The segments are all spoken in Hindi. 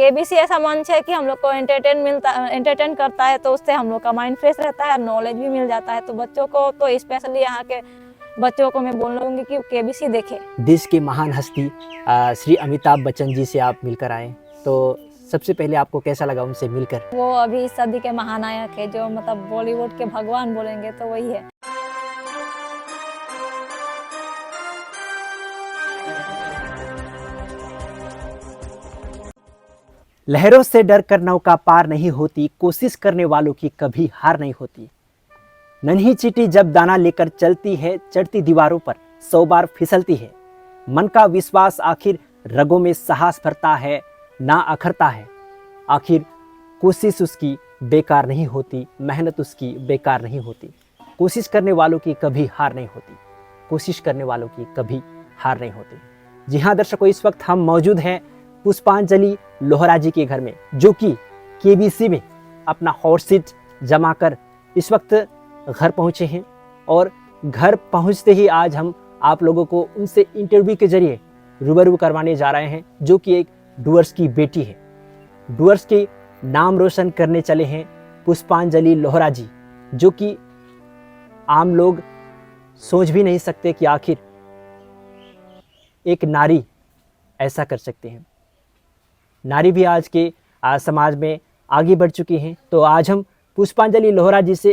केबीसी ऐसा मंच है कि हम लोग को एंटरटेन करता है, तो उससे हम लोग का माइंड फ्रेश रहता है और नॉलेज भी मिल जाता है। तो बच्चों को तो स्पेशली यहाँ के बच्चों को मैं बोलूँगी कि केबीसी देखें। देश के महान हस्ती श्री अमिताभ बच्चन जी से आप मिलकर आए, तो सबसे पहले आपको कैसा लगा उनसे मिलकर? वो अभी इस सदी के महानायक है, जो मतलब बॉलीवुड के भगवान बोलेंगे तो वही है। लहरों से डर कर नौका पार नहीं होती, कोशिश करने वालों की कभी हार नहीं होती। नन्ही चींटी जब दाना लेकर चलती है, चढ़ती दीवारों पर 100 बार फिसलती है। मन का विश्वास आखिर रगों में साहस भरता है, ना अखरता है। आखिर कोशिश उसकी बेकार नहीं होती, मेहनत उसकी बेकार नहीं होती। कोशिश करने वालों की कभी हार नहीं होती, कोशिश करने वालों की कभी हार नहीं होती। जी हाँ दर्शकों, इस वक्त हम मौजूद हैं पुष्पांजलि लोहरा जी के घर में, जो कि केबीसी में अपना हॉट सीट जमा कर इस वक्त घर पहुंचे हैं। और घर पहुंचते ही आज हम आप लोगों को उनसे इंटरव्यू के जरिए रूबरू करवाने जा रहे हैं, जो कि एक डुअर्स की बेटी है। डुअर्स के नाम रोशन करने चले हैं पुष्पांजलि लोहरा जी, जो कि आम लोग सोच भी नहीं सकते कि आखिर एक नारी ऐसा कर सकते हैं। नारी भी आज के समाज में आगे बढ़ चुकी हैं। तो आज हम पुष्पांजलि लोहरा जी से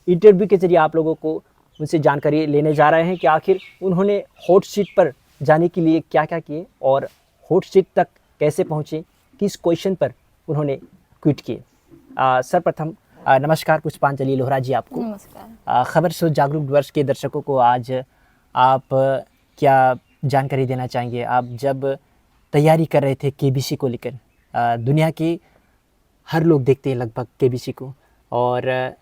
इंटरव्यू के जरिए आप लोगों को उनसे जानकारी लेने जा रहे हैं कि आखिर उन्होंने हॉट सीट पर जाने के लिए क्या क्या किए और हॉट सीट तक कैसे पहुँचे, किस क्वेश्चन पर उन्होंने क्विट किए। सर्वप्रथम नमस्कार पुष्पांजलि लोहरा जी आपको। नमस्कार। खबर सोच जागरूक वर्ष के दर्शकों को आज आप क्या जानकारी देना चाहेंगे? आप जब तैयारी कर रहे थे केबीसी को लेकर, दुनिया के हर लोग देखते हैं लगभग केबीसी को, और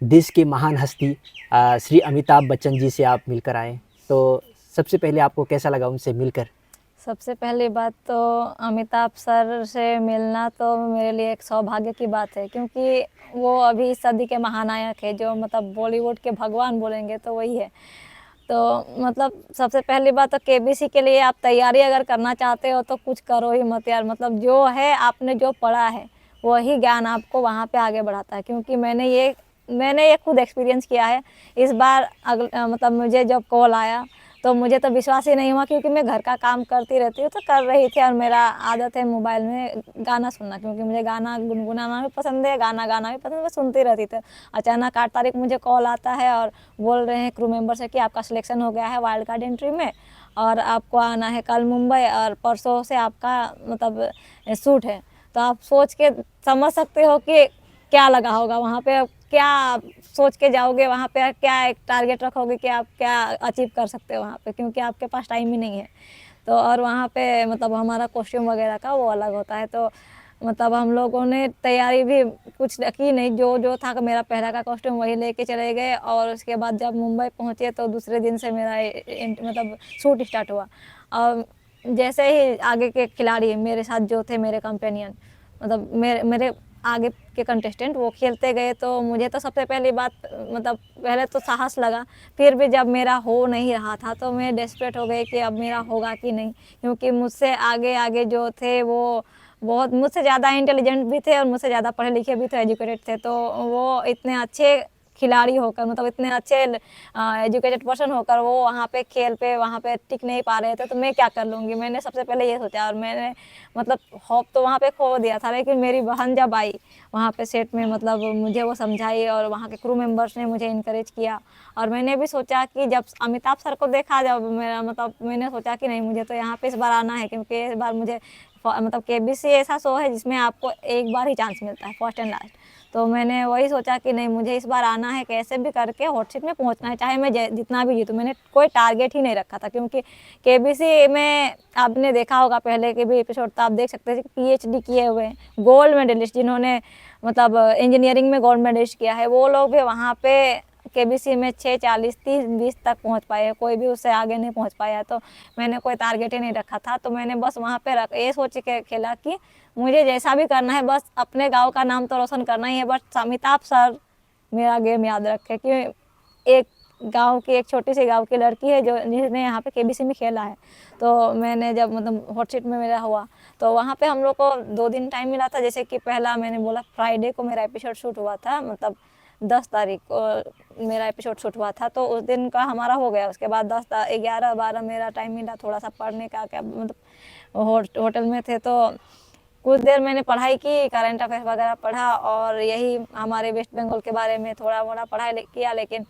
देश के महान हस्ती श्री अमिताभ बच्चन जी से आप मिलकर आए, तो सबसे पहले आपको कैसा लगा उनसे मिलकर? सबसे पहली बात तो अमिताभ सर से मिलना तो मेरे लिए एक सौभाग्य की बात है, क्योंकि वो अभी इस सदी के महानायक है, जो मतलब बॉलीवुड के भगवान बोलेंगे तो वही है। तो मतलब सबसे पहली बात तो केबीसी के लिए आप तैयारी अगर करना चाहते हो तो कुछ करो ही मत यार। मतलब जो है आपने जो पढ़ा है वही ज्ञान आपको वहाँ पे आगे बढ़ाता है, क्योंकि मैंने ये खुद एक्सपीरियंस किया है। इस बार मतलब मुझे जब कॉल आया तो मुझे तो विश्वास ही नहीं हुआ, क्योंकि मैं घर का काम करती रहती हूँ तो कर रही थी, और मेरा आदत है मोबाइल में गाना सुनना, क्योंकि मुझे गाना गुनगुनाना भी पसंद है, गाना गाना भी पसंद है, मैं सुनती रहती थी। अचानक 8 तारीख मुझे कॉल आता है और बोल रहे हैं क्रू मेंबर से कि आपका सिलेक्शन हो गया है वाइल्ड कार्ड एंट्री में, और आपको आना है कल मुंबई, और परसों से आपका मतलब शूट है। तो आप सोच के समझ सकते हो कि क्या लगा होगा वहाँ पे, क्या सोच के जाओगे वहाँ पे, क्या एक टारगेट रखोगे कि आप क्या अचीव कर सकते हो वहाँ पे, क्योंकि आपके पास टाइम ही नहीं है। तो और वहाँ पे मतलब हमारा कॉस्ट्यूम वगैरह का वो अलग होता है। तो मतलब हम लोगों ने तैयारी भी कुछ की नहीं, जो था मेरा पहला का कॉस्ट्यूम वही लेके चले गए। और उसके बाद जब मुंबई पहुँचे तो दूसरे दिन से मेरा मतलब शूट स्टार्ट हुआ। और जैसे ही आगे के खिलाड़ी मेरे साथ जो थे, मेरे कंपेनियन, मतलब मेरे आगे के कंटेस्टेंट, वो खेलते गए, तो मुझे तो सबसे पहली बात मतलब पहले तो साहस लगा। फिर भी जब मेरा हो नहीं रहा था तो मैं डेस्परेट हो गई कि अब मेरा होगा कि नहीं, क्योंकि मुझसे आगे आगे जो थे वो बहुत मुझसे ज़्यादा इंटेलिजेंट भी थे और मुझसे ज़्यादा पढ़े लिखे भी थे, एजुकेटेड थे। तो वो इतने अच्छे खिलाड़ी होकर, मतलब इतने अच्छे एजुकेटेड पर्सन होकर वो वहाँ पे खेल पे वहाँ पे टिक नहीं पा रहे थे, तो मैं क्या कर लूँगी। मैंने सबसे पहले ये सोचा, और मैंने मतलब होप तो वहाँ पे खो दिया था। लेकिन मेरी बहन जब आई वहाँ पे सेट में, मतलब मुझे वो समझाई, और वहाँ के क्रू मेंबर्स ने मुझे इनकरेज किया। और मैंने भी सोचा कि जब अमिताभ सर को देखा, जब मेरा मतलब मैंने सोचा कि नहीं, मुझे तो यहाँ पे इस बार आना है, क्योंकि इस बार मुझे मतलब केबीसी ऐसा शो है जिसमें आपको एक बार ही चांस मिलता है, फर्स्ट एंड लास्ट। तो मैंने वही सोचा कि नहीं, मुझे इस बार आना है, कैसे भी करके हॉट सीट में पहुंचना है, चाहे मैं जितना भी जीतूँ। मैंने कोई टारगेट ही नहीं रखा था, क्योंकि केबीसी में आपने देखा होगा पहले के भी एपिसोड, तो आप देख सकते हैं कि पीएचडी किए हुए गोल्ड मेडलिस्ट, जिन्होंने मतलब इंजीनियरिंग में गोल्ड मेडलिस्ट किया है, वो लोग भी वहाँ पे केबीसी में 6:40 30 20 तक पहुँच पाए हैं, कोई भी उससे आगे नहीं पहुँच पाया। तो मैंने कोई टारगेट ही नहीं रखा था। तो मैंने बस वहाँ पे ये सोच के खेला कि मुझे जैसा भी करना है, बस अपने गांव का नाम तो रोशन करना ही है। बस अमिताभ सर मेरा गेम याद रखे कि एक गांव की, एक छोटी सी गांव की लड़की है जो जिसने यहाँ पे केबीसी में खेला है। तो मैंने जब मतलब हॉट सीट में मेरा हुआ तो वहाँ पे हम लोग को 2 दिन टाइम मिला था। जैसे कि पहला मैंने बोला फ्राइडे को मेरा एपिसोड शूट हुआ था, मतलब 10 तारीख को मेरा एपिसोड शूट हुआ था, तो उस दिन का हमारा हो गया। उसके बाद 11-12 मेरा टाइम मिला थोड़ा सा पढ़ने का, क्या मतलब होटल में थे तो कुछ देर मैंने पढ़ाई की, करंट अफेयर्स वगैरह पढ़ा और यही हमारे वेस्ट बंगाल के बारे में थोड़ा मोड़ा पढ़ाई किया, लेकिन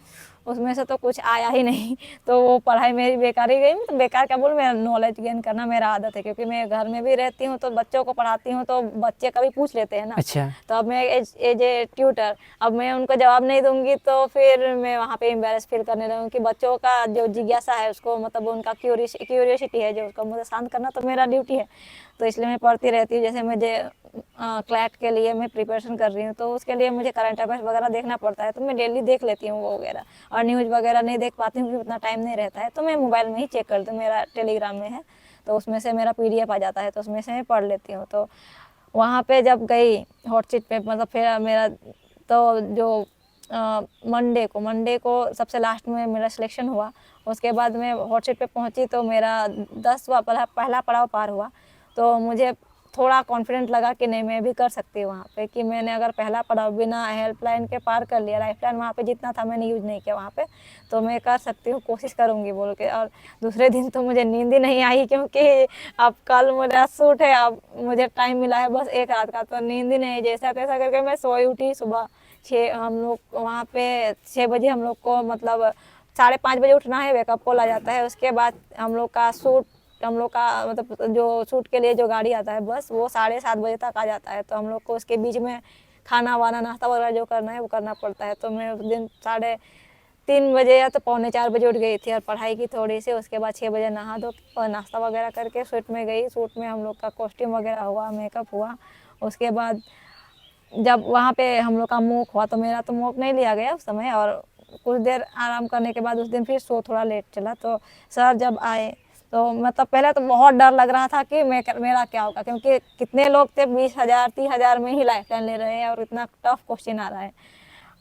उसमें से तो कुछ आया ही नहीं। तो वो पढ़ाई मेरी बेकार ही गई। मतलब बेकार क्या बोलूं, मेरा नॉलेज गेन करना मेरा आदत है, क्योंकि मैं घर में भी रहती हूँ तो बच्चों को पढ़ाती हूँ, तो बच्चे कभी पूछ लेते हैं ना। अच्छा। तो अब मैं एज ए ट्यूटर, अब मैं उनको जवाब नहीं दूंगी तो फिर मैं वहाँ पे एम्बेरस फील करने लगूँ कि बच्चों का जो जिज्ञासा है उसको, मतलब उनका क्यूरियोसिटी है जो, उसको मुझे शांत करना तो मेरा ड्यूटी है। तो इसलिए मैं पढ़ती रहती हूँ। जैसे मुझे क्लैट के लिए मैं प्रिपरेशन कर रही हूँ, तो उसके लिए मुझे करंट अफेयर्स वगैरह देखना पड़ता है, तो मैं डेली देख लेती हूँ वो वगैरह। और न्यूज़ वगैरह नहीं देख पाती हूँ क्योंकि उतना टाइम नहीं रहता है, तो मैं मोबाइल में ही चेक करती हूँ। मेरा टेलीग्राम में है तो उसमें से मेरा PDF आ जाता है, तो उसमें से मैं पढ़ लेती हूँ। तो वहाँ पे जब गई हॉट सीट पे, मतलब फिर मेरा तो जो मंडे को सबसे लास्ट में मेरा सिलेक्शन हुआ। उसके बाद मैं हॉट सीट पे पहुँची तो मेरा 10वां पहला पड़ाव पार हुआ। तो मुझे थोड़ा कॉन्फिडेंट लगा कि नहीं मैं भी कर सकती हूँ वहाँ पे, कि मैंने अगर पहला पड़ाव बिना हेल्पलाइन के पार कर लिया, लाइफलाइन वहाँ पे जितना था मैंने यूज़ नहीं किया वहाँ पे, तो मैं कर सकती हूँ, कोशिश करूँगी बोल के। और दूसरे दिन तो मुझे नींद ही नहीं आई, क्योंकि अब कल मेरा शूट है, अब मुझे टाइम मिला है बस 1 रात का, तो नींद ही नहीं। जैसा तैसा करके मैं सोई उठी। सुबह 6 हम लोग वहाँ पे 6 बजे हम लोग को, मतलब 5:30 बजे उठना है, वेकअप कॉल आ जाता है। उसके बाद हम लोग का मतलब जो शूट के लिए जो गाड़ी आता है बस, वो 7:30 बजे तक आ जाता है। तो हम लोग को उसके बीच में खाना वाना नाश्ता वगैरह जो करना है वो करना पड़ता है। तो मैं उस दिन 3:30 बजे या तो 3:45 बजे उठ गई थी और पढ़ाई की थोड़ी सी। उसके बाद 6 बजे नहा धो और नाश्ता वगैरह करके शूट में गई। शूट में हम लोग का कॉस्ट्यूम वगैरह हुआ, मेकअप हुआ। उसके बाद जब वहाँ पे हम लोग का मॉक हुआ, तो मेरा तो मॉक नहीं लिया गया उस समय, और कुछ देर आराम करने के बाद उस दिन फिर शो थोड़ा लेट चला। तो सर जब आए तो मतलब पहले तो बहुत डर लग रहा था कि मेरा क्या होगा, क्योंकि कितने लोग थे, 20,000 30,000 में ही लाइफलाइन ले रहे हैं और इतना टफ क्वेश्चन आ रहा है,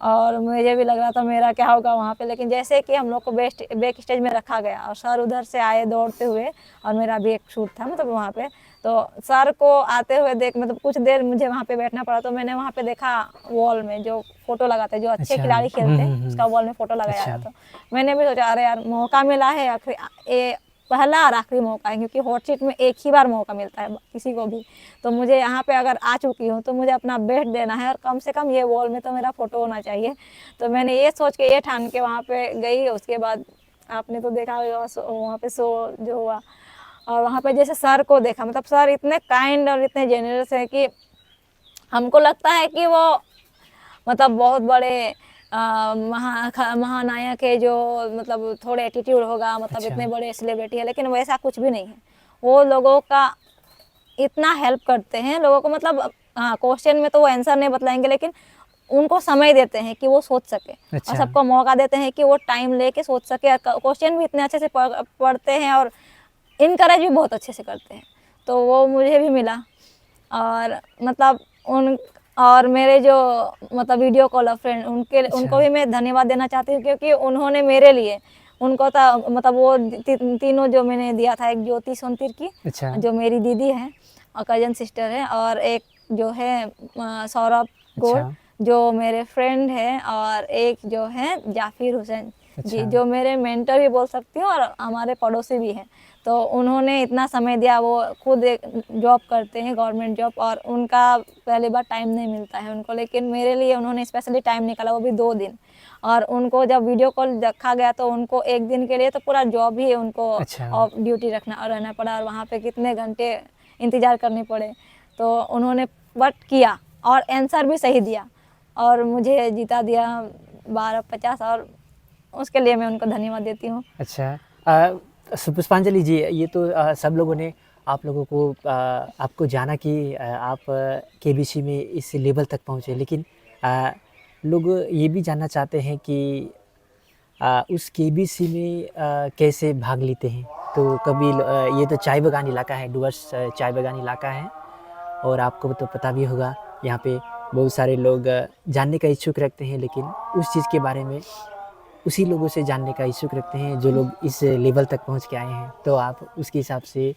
और मुझे भी लग रहा था मेरा क्या होगा वहाँ पे। लेकिन जैसे कि हम लोग को बैक स्टेज में रखा गया और सर उधर से आए दौड़ते हुए, और मेरा भी एक शूट था मतलब वहाँ पे, तो सर को आते हुए देख, मतलब कुछ देर मुझे वहाँ पे बैठना पड़ा। तो मैंने वहाँ पे देखा वॉल में जो फोटो लगाते हैं, जो अच्छे अच्छा। खिलाड़ी खेलते हैं उसका वॉल में फोटो लगाया अच्छा। था। तो मैंने भी सोचा अरे यार मौका मिला है, आखिरी पहला और आखिरी मौका है, क्योंकि हॉट सीट में एक ही बार मौका मिलता है किसी को भी। तो मुझे यहाँ पे अगर आ चुकी हूँ तो मुझे अपना बेस्ट देना है, और कम से कम ये वॉल में तो मेरा फोटो होना चाहिए। तो मैंने ये सोच के, ये ठान के वहाँ पे गई। उसके बाद आपने तो देखा होगा वहाँ पे शो जो हुआ, और वहाँ पे जैसे सर को देखा, मतलब सर इतने काइंड और इतने जेनरस है कि हमको लगता है कि वो मतलब बहुत बड़े महानायक है, जो मतलब थोड़े एटीट्यूड होगा, मतलब अच्छा। इतने बड़े सेलिब्रिटी है, लेकिन वैसा कुछ भी नहीं है। वो लोगों का इतना हेल्प करते हैं लोगों को, मतलब हाँ क्वेश्चन में तो वो आंसर नहीं बतलाएंगे, लेकिन उनको समय देते हैं कि वो सोच सके, और अच्छा। सबको मौका देते हैं कि वो टाइम लेके सोच सके, और क्वेश्चन भी इतने अच्छे से पढ़ते हैं, और इनकरेज भी बहुत अच्छे से करते हैं। तो वो मुझे भी मिला। और मतलब और मेरे जो मतलब वीडियो कॉलर फ्रेंड, अच्छा। उनको भी मैं धन्यवाद देना चाहती हूँ, क्योंकि उन्होंने मेरे लिए, उनको था मतलब वो तीनों जो मैंने दिया था, एक ज्योति सोनतिर की अच्छा। जो मेरी दीदी है और कजन सिस्टर है, और एक जो है सौरभ अच्छा। गौर जो मेरे फ्रेंड है, और एक जो है जाफिर हुसैन जी अच्छा। जो मेरे मेंटर भी बोल सकती हूँ और हमारे पड़ोसी भी हैं। तो उन्होंने इतना समय दिया, वो खुद एक जॉब करते हैं गवर्नमेंट जॉब, और उनका पहली बार टाइम नहीं मिलता है उनको, लेकिन मेरे लिए उन्होंने स्पेशली टाइम निकाला, वो भी 2 दिन। और उनको जब वीडियो कॉल रखा गया तो उनको 1 दिन के लिए तो पूरा जॉब ही उनको अच्छा। ऑफ ड्यूटी रहना पड़ा, और वहाँ पे कितने घंटे इंतज़ार करने पड़े। तो उन्होंने बट किया और आंसर भी सही दिया, और मुझे जीता दिया 1250, और उसके लिए मैं उनको धन्यवाद देती हूँ। अच्छा। पुष्पांजलि जी, ये तो सब लोगों ने आप लोगों को आपको जाना कि आप केबीसी में इस लेवल तक पहुँचे, लेकिन लोग ये भी जानना चाहते हैं कि उस केबीसी में कैसे भाग लेते हैं। तो कभी ये तो चाय बागान इलाका है, डुवर्स चाय बागान इलाका है, और आपको तो पता भी होगा यहाँ पे बहुत सारे लोग जानने का इच्छुक रखते हैं, लेकिन उस चीज़ के बारे में उसी लोगों से जानने का इच्छुक रखते हैं जो लोग इस लेवल तक पहुँच के आए हैं। तो आप उसके हिसाब से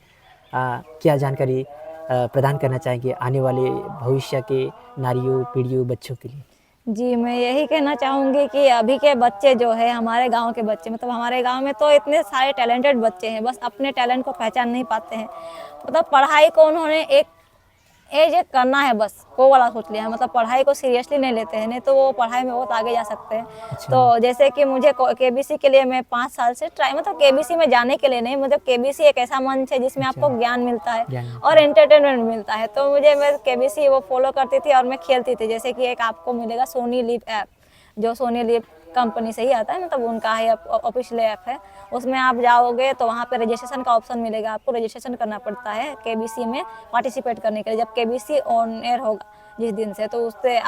क्या जानकारी प्रदान करना चाहेंगे आने वाले भविष्य के नारियों, पीढ़ियों, बच्चों के लिए? जी, मैं यही कहना चाहूँगी कि अभी के बच्चे जो है, हमारे गाँव के बच्चे, मतलब हमारे गाँव में तो इतने सारे टैलेंटेड बच्चे हैं, बस अपने टैलेंट को पहचान नहीं पाते हैं। मतलब पढ़ाई को उन्होंने एक एज एक करना है बस, वो वाला सोच लिया है। मतलब पढ़ाई को सीरियसली नहीं लेते हैं, नहीं तो वो पढ़ाई में बहुत आगे जा सकते हैं। अच्छा। तो जैसे कि मुझे केबीसी के लिए मैं 5 साल से ट्राई, मतलब केबीसी में जाने के लिए नहीं, मतलब केबीसी एक ऐसा मंच है जिसमें अच्छा। आपको ज्ञान मिलता है ज्ञान मिलता और एंटरटेनमेंट मिलता है। तो मैं केबीसी वो फॉलो करती थी और मैं खेलती थी। जैसे कि एक आपको मिलेगा सोनी लिव ऐप, जो सोनी लिव कंपनी से ही आता है, मतलब उनका ही ऑफिशियल ऐप है। उसमें आप जाओगे तो वहाँ पे रजिस्ट्रेशन का ऑप्शन मिलेगा, आपको रजिस्ट्रेशन करना पड़ता है केबीसी में पार्टिसिपेट करने के लिए। जब केबीसी ऑन एयर होगा जिस दिन से, तो उससे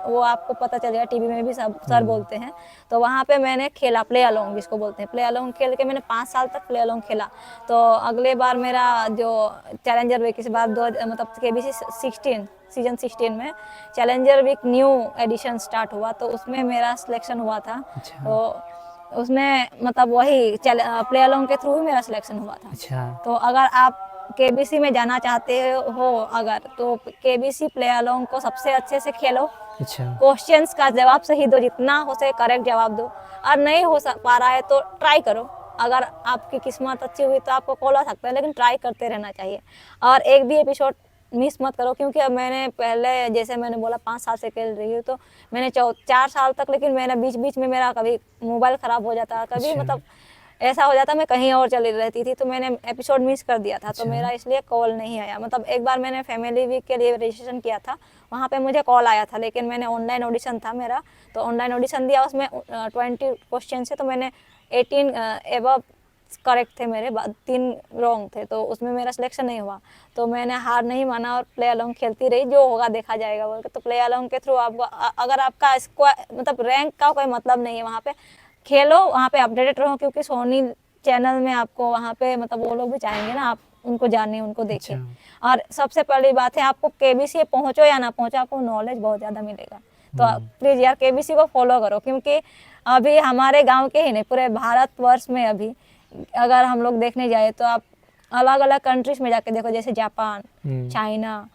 वो आपको पता चलेगा, टीवी में भी सब सर बोलते हैं। तो वहाँ पे मैंने खेला प्ले अलोंग, जिसको बोलते हैं प्ले अलोंग, खेल के मैंने 5 साल तक प्ले अलोंग खेला। तो अगले बार मेरा जो चैलेंजर वीक, इस बार मतलब केबीसी 16 सीजन 16 में challenger week new edition start हुआ, तो उसमें मेरा सिलेक्शन हुआ था। अच्छा। तो उसमें मतलब वही प्ले अलोंग के थ्रू ही मेरा सिलेक्शन हुआ था। अच्छा। तो अगर आप केबीसी में जाना चाहते हो अगर, तो केबीसी प्ले अलोंग को सबसे अच्छे से खेलो। अच्छा। क्वेश्चंस का जवाब सही दो, जितना हो सके करेक्ट जवाब दो। और नहीं हो पा रहा है तो ट्राई करो। अगर आपकी किस्मत अच्छी हुई तो आपको कॉल आ सकता है, लेकिन ट्राई करते रहना चाहिए। और एक भी एपिसोड मिस मत करो, क्योंकि अब मैंने पहले, जैसे मैंने बोला 5 साल से खेल रही हूँ, तो मैंने 4 साल तक, लेकिन मैंने बीच बीच में मेरा कभी मोबाइल ख़राब हो जाता, कभी अच्छा। मतलब ऐसा हो जाता मैं कहीं और चली रहती थी, तो मैंने एपिसोड मिस कर दिया था। तो अच्छा। मेरा इसलिए कॉल नहीं आया। मतलब एक बार मैंने फैमिली वीक के लिए रजिस्ट्रेशन किया था, वहाँ पे मुझे कॉल आया था, लेकिन मैंने ऑनलाइन ऑडिशन था मेरा, तो ऑनलाइन ऑडिशन दिया। उसमें 20 क्वेश्चन से, तो मैंने 18 एबव करेक्ट थे मेरे, 3 रॉन्ग थे, तो उसमें मेरा सिलेक्शन नहीं हुआ। तो मैंने हार नहीं माना और प्ले अलोंग खेलती रही, जो होगा देखा जाएगा बोल के। तो प्ले अलोंग के थ्रू आपको अगर आपका मतलब रैंक का कोई मतलब नहीं है, वहाँ पे खेलो, वहाँ पे अपडेटेड रहो, क्योंकि सोनी चैनल में आपको वहाँ पे मतलब वो लोग भी चाहेंगे ना आप उनको जाने, उनको देखें। और सबसे पहली बात है, आपको केबीसी पहुँचो या ना पहुँचो, आपको नॉलेज बहुत ज़्यादा मिलेगा। तो प्लीज़ यार केबीसी को फॉलो करो, क्योंकि अभी हमारे गांव के ही नहीं, पूरे भारतवर्ष में अभी अगर हम लोग देखने जाए तो आप अलग अलग कंट्रीज में जाके देखो, जैसे जापान, चाइना,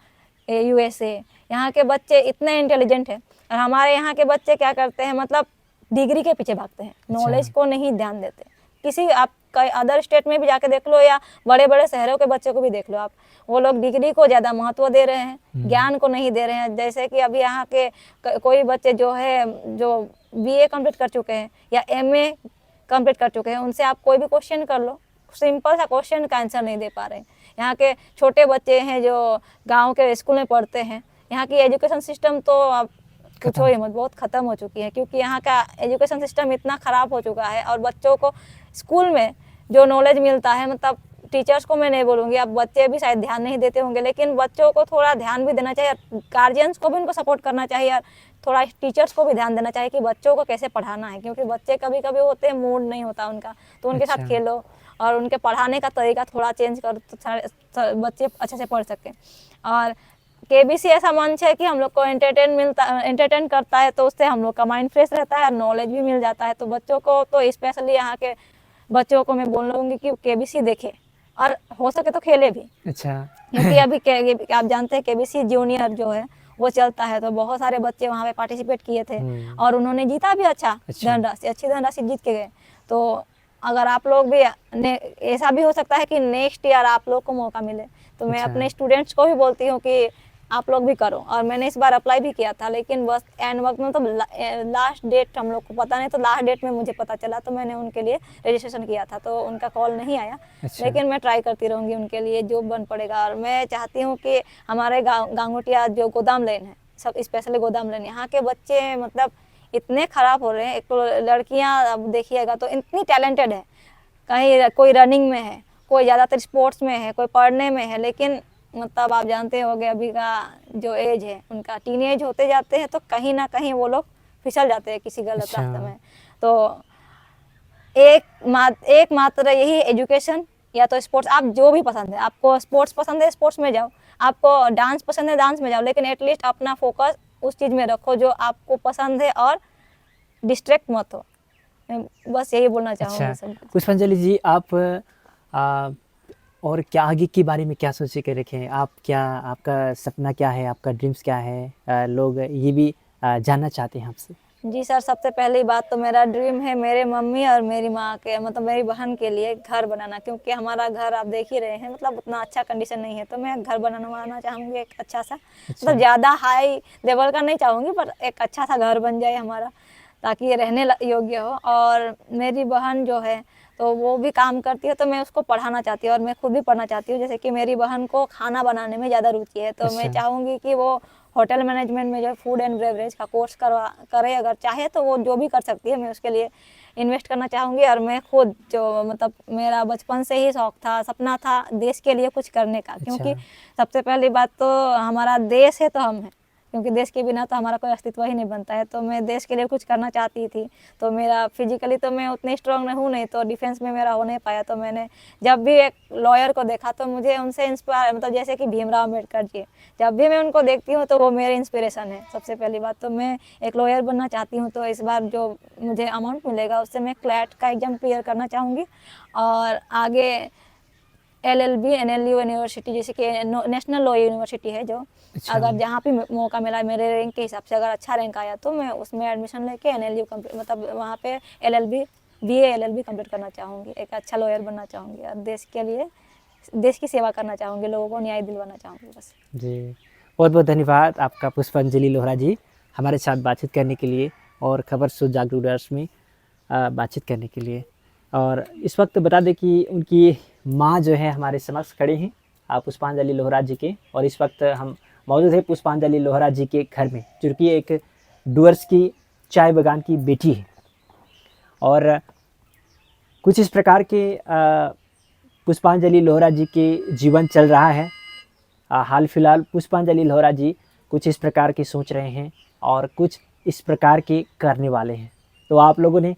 यूएसए, यहाँ के बच्चे इतने इंटेलिजेंट हैं। और हमारे यहाँ के बच्चे क्या करते हैं, मतलब डिग्री के पीछे भागते हैं, नॉलेज को नहीं ध्यान देते। किसी आप कई अदर स्टेट में भी जाके देख लो, या बड़े बड़े शहरों के बच्चे को भी देख लो आप, वो लोग डिग्री को ज़्यादा महत्व दे रहे हैं, ज्ञान को नहीं दे रहे हैं। जैसे कि अभी यहाँ के कोई बच्चे जो है, जो बीए कंप्लीट कर चुके हैं या एमए कंप्लीट कर चुके हैं, उनसे आप कोई भी क्वेश्चन कर लो, सिंपल सा क्वेश्चन का आंसर नहीं दे पा रहे हैं। यहाँ के छोटे बच्चे हैं जो गांव के स्कूल में पढ़ते हैं, यहाँ की एजुकेशन सिस्टम तो आप पूछो ही मत, बहुत ख़त्म हो चुकी है, क्योंकि यहाँ का एजुकेशन सिस्टम इतना ख़राब हो चुका है। और बच्चों को स्कूल में जो नॉलेज मिलता है, मतलब टीचर्स को मैं नहीं बोलूँगी, अब बच्चे भी शायद ध्यान नहीं देते होंगे, लेकिन बच्चों को थोड़ा ध्यान भी देना चाहिए, गार्जियंस को भी उनको सपोर्ट करना चाहिए, और थोड़ा टीचर्स को भी ध्यान देना चाहिए कि बच्चों को कैसे पढ़ाना है। क्योंकि बच्चे कभी कभी होते हैं, मूड नहीं होता उनका, तो उनके साथ खेलो और उनके पढ़ाने का तरीका थोड़ा चेंज करो, तो बच्चे अच्छे से पढ़ सकें। और केबीसी ऐसा मंच है कि हम लोग को एंटरटेन करता है, तो उससे हम लोग का माइंड फ्रेश रहता है और नॉलेज भी मिल जाता है। तो बच्चों को, तो स्पेशली यहाँ के बच्चों को मैं बोलूँगी कि केबीसी देखे और हो सके तो खेले भी। अच्छा। क्योंकि अभी आप जानते हैं केबीसी जूनियर जो है वो चलता है, तो बहुत सारे बच्चे वहाँ पे पार्टिसिपेट किए थे और उन्होंने जीता भी अच्छी धनराशि जीत के गए। तो अगर आप लोग भी, ऐसा भी हो सकता है कि नेक्स्ट ईयर आप लोग को मौका मिले, तो मैं अपने स्टूडेंट्स को भी बोलती हूँ कि आप लोग भी करो। और मैंने इस बार अप्लाई भी किया था, लेकिन बस एंड वक्त में, तो लास्ट डेट हम लोग को पता नहीं, तो लास्ट डेट में मुझे पता चला, तो मैंने उनके लिए रजिस्ट्रेशन किया था, तो उनका कॉल नहीं आया। लेकिन मैं ट्राई करती रहूँगी उनके लिए, जो बन पड़ेगा। और मैं चाहती हूँ कि हमारे गांगोटिया जो गोदाम लाइन है, सब स्पेशली गोदाम लाइन, यहाँ के बच्चे मतलब इतने ख़राब हो रहे हैं। एक तो लड़कियाँ अब देखिएगा तो इतनी टैलेंटेड है, कहीं कोई रनिंग में है, कोई ज़्यादातर स्पोर्ट्स में है, कोई पढ़ने में है, लेकिन मतलब आप जानते होंगे अभी का जो एज है उनका, टीन एज होते जाते हैं, तो कहीं ना कहीं वो लोग फिसल जाते हैं किसी गलत रास्ते में। तो एक मात्र यही एजुकेशन या तो स्पोर्ट्स, आप जो भी पसंद है, आपको स्पोर्ट्स पसंद है स्पोर्ट्स में जाओ, आपको डांस पसंद है डांस में जाओ, लेकिन एटलीस्ट अपना फोकस उस चीज़ में रखो जो आपको पसंद है और डिस्ट्रैक्ट मत हो। मैं बस यही बोलना चाहूँगी। पुष्पांजलि जी, आप और क्या आगे के बारे में क्या सोचे के रखे हैं आप? क्या आपका सपना क्या है, आपका ड्रीम्स क्या है? लोग ये भी जानना चाहते हैं आपसे। जी सर, सबसे पहली बात तो मेरा ड्रीम है मेरे मम्मी और मेरी माँ के मतलब मेरी बहन के लिए घर बनाना, क्योंकि हमारा घर आप देख ही रहे हैं मतलब उतना अच्छा कंडीशन नहीं है। तो मैं घर बनाना चाहूँगी एक अच्छा सा, मतलब ज़्यादा हाई लेवल का नहीं चाहूँगी, पर एक अच्छा सा घर बन जाए हमारा, ताकि ये रहने योग्य हो। और मेरी बहन जो है तो वो भी काम करती है, तो मैं उसको पढ़ाना चाहती हूँ और मैं खुद भी पढ़ना चाहती हूँ। जैसे कि मेरी बहन को खाना बनाने में ज़्यादा रुचि है, तो मैं अच्छा। चाहूँगी कि वो होटल मैनेजमेंट में जो फूड एंड बेवरेज का कोर्स करे, अगर चाहे तो वो जो भी कर सकती है, मैं उसके लिए इन्वेस्ट करना चाहूँगी। और मैं खुद जो मतलब मेरा बचपन से ही शौक था, सपना था देश के लिए कुछ करने का, क्योंकि सबसे पहली बात तो हमारा देश है तो हम हैं, क्योंकि देश के बिना तो हमारा कोई अस्तित्व ही नहीं बनता है। तो मैं देश के लिए कुछ करना चाहती थी। तो मेरा फिजिकली तो मैं उतनी स्ट्रांग नहीं, तो डिफेंस में मेरा हो नहीं पाया। तो मैंने जब भी एक लॉयर को देखा तो मुझे उनसे इंस्पायर, मतलब जैसे कि भीमराव अम्बेडकर जी, जब भी मैं उनको देखती हूँ तो वो मेरे इंस्पिरेशन है। सबसे पहली बात तो मैं एक लॉयर बनना चाहती हूँ। तो इस बार जो मुझे अमाउंट मिलेगा उससे मैं क्लैट का एग्जाम क्लियर करना चाहूँगी और आगे LLB NLU यूनिवर्सिटी, जैसे कि नेशनल लॉ यूनिवर्सिटी है जो, अगर जहाँ भी मौका मिला मेरे रैंक के हिसाब से, अगर अच्छा रैंक आया तो मैं उसमें एडमिशन लेके NLU मतलब वहाँ पे LLB BA LLB कंप्लीट करना चाहूँगी। एक अच्छा लॉयर बनना चाहूँगी और देश के लिए देश की सेवा करना चाहूँगी, लोगों को न्याय दिलवाना चाहूँगी बस। जी, बहुत बहुत धन्यवाद आपका पुष्पांजलि लोहरा जी, हमारे साथ बातचीत करने के लिए और खबर सोच जागरूक डर्स में बातचीत करने के लिए। और इस वक्त बता दें कि उनकी माँ जो है हमारे समक्ष खड़े हैं, पुष्पांजलि लोहरा जी के। और इस वक्त हम मौजूद है पुष्पांजलि लोहरा जी के घर में, जो कि एक डुअर्स की चाय बागान की बेटी है। और कुछ इस प्रकार के पुष्पांजलि लोहरा जी के जीवन चल रहा है। हाल फिलहाल पुष्पांजलि लोहरा जी कुछ इस प्रकार की सोच रहे हैं और कुछ इस प्रकार के करने वाले हैं। तो आप लोगों ने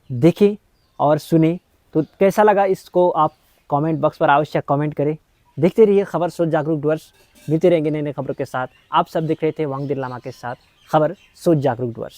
देखे और सुने तो कैसा लगा, इसको आप कमेंट बॉक्स पर अवश्य कमेंट करें। देखते रहिए खबर सोच जागरूक डुअर्स, मिलते रहेंगे नए नए खबरों के साथ। आप सब देख रहे थे वांगदिन लामा के साथ खबर सोच जागरूक डुअर्स।